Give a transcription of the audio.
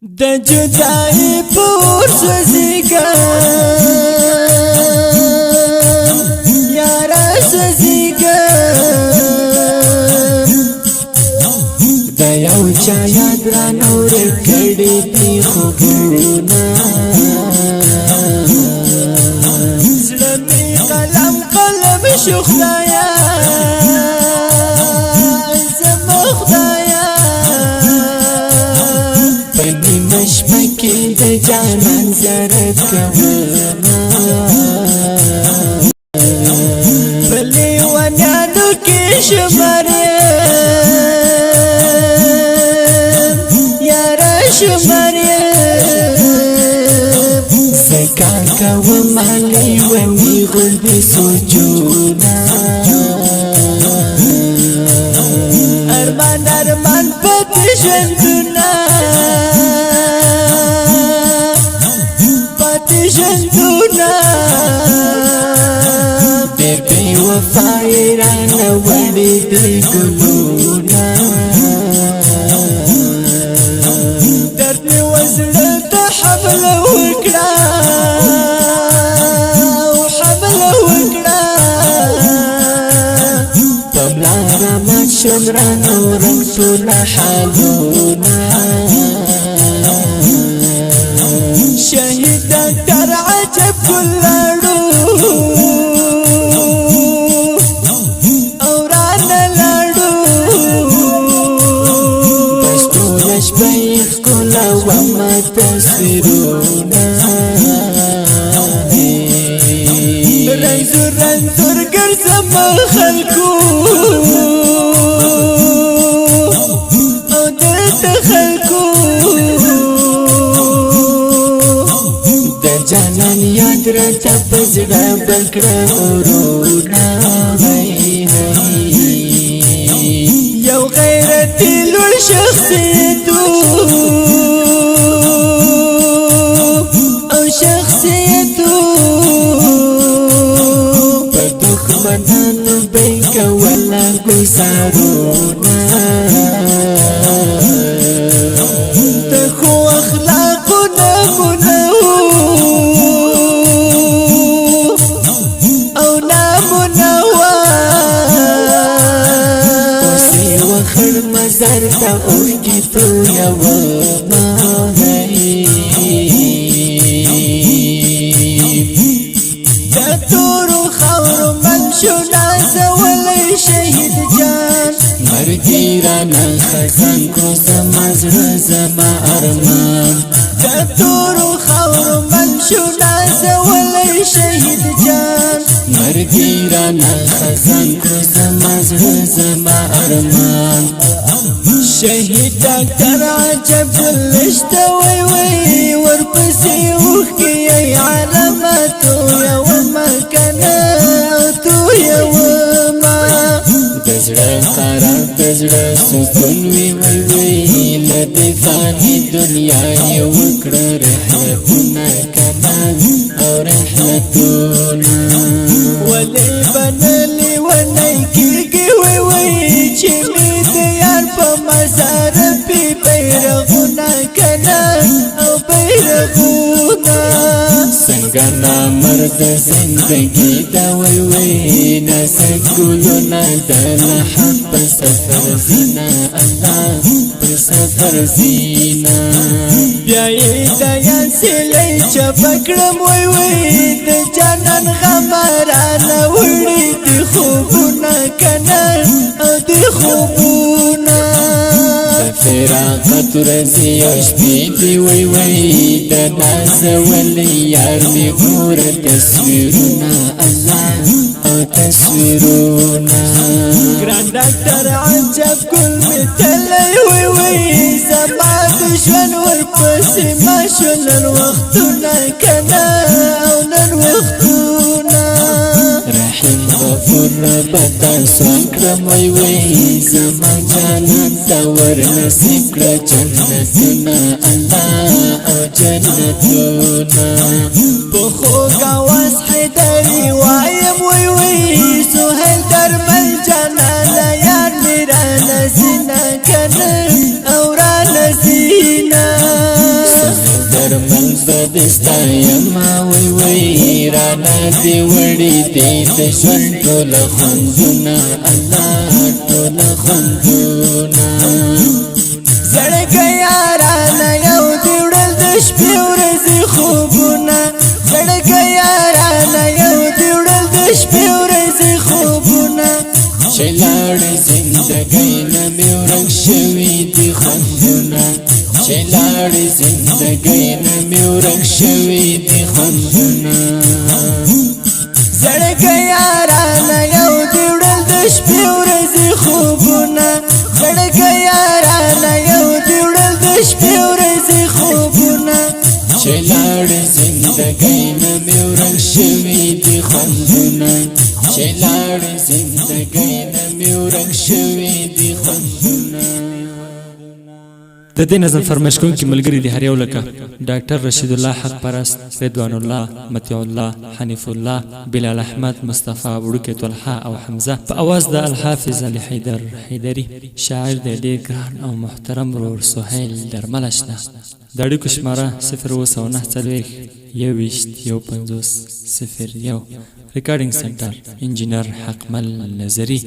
د جدائی پور سوزیگا یارا سوزیگا د یو چا یاد را نور کڑی تی خوبونا زلمی قلم قلم شو خدایا د جانان زرت کوما بلی ونیانو کی شمریم یارا شمریم زکان کوما لیونی غلبی سجونا ارمان ارمان پتی جندونا جندونا بی وفای رانا ولی دی گلونا درد می وزلت حبل وکڑا وحبل وکڑا پملا رامات شمرانا ورمتونا حالونا شهید دکتر عجب کلارو اوران لارو دستورش بیخ کلا وما تصویرونا رنزور رنزور گرزم خلکو او درد خلکو جانان یاد رتا پزڑا بکڑا اورونا یو غیرتی لور شخصیتو او شخصیتو پا دخمنانو بیکا والا گزارونا دخو اخلاقو نمونا مزار تا اوخ کی تو یو ماهی دا تورو خورو منشو نازولی شهید جان مرگی رانا خزان کو زمازر زما ارمان دا تورو خورو منشو نازولی شهید جان مرگی رانا خزان کو زمازر زما ارمان شهید دکتر عجب گلشت وی وی ورپسی اوخی ای علامتو یو مکنا تو یو ما دزڑا قرار دزڑا سکون وی وی وی لدی فانی دنیا یو وکر رحلتنا کنا او رحلتنا ولی بنالی ونی کیگی وی وی چمی دیار پا مزار پی بیرغونا کنا او بیرغونا سنگانا مرد زندگی دا وی وی ناسک گلونا دا لحق پا سفر زینا اللہ پا سفر زینا بیایی دا یانسی لی چا پکرم وی وی دا جانان غمارانا وڑی دی خوبونا کنا او دی خوبونا فراقت رزی اشبی دی وی وی دا ناز ولی یار می گور تصویرونا اللہ او تصویرونا گران ڈاکٹر عجب کل می تلی وی وی زما دشون ورپسی ما شلن وقتونا کنا او نن وقتونا رحم غفور ربتا سوکرم وی وی زمان جانان تاور نصیب کرا جنتنا اللہ او جنتنا بخو گواز حیدری وایم وی وی سوهل درمل جانان یار میرا نزینا کنا او را نزینا بدستا یما وی وی رانا دی وړي دی د ژوند ټول خوندونه الله ټول خوندونه زړګي یارانه یو دی وړل د شپې ورځې خوبونه زړګي یارانه یو دی وړل د شپې ورځې خوبونه چې لاړې زندګۍ نه مې ورک شوي دي خوندونه چې لاړې زندګۍ نه مې ورک شوي دي خوندونه زړګي یارانه یو دی وړل د شپې ورځې خوبونه زړګي یارانه یو دی وړل د شپې ورځې خوبونه چې لاړې زندګۍ نه مې ورک شوي دي خوندونه چې لاړې زندګۍ نه مې ورک شوي دي خوندونه. د دې نظم فرمایش کوونکي ملګري دي هر یو لکه ډاکټر رشید الله حق پرست، رضوان الله، مطیع الله، حنیف الله، بلال احمد، مصطفی وړوکی، طلحه او حمزه. په اواز د الحافظ علي حیدر حیدری، شاعر د ډېر ګران او محترم ورور سهیل درمل اشنا. د اړیکو شماره 02941 21 150 01. ریکارډینګ سنټر انجینر حقمل نظری.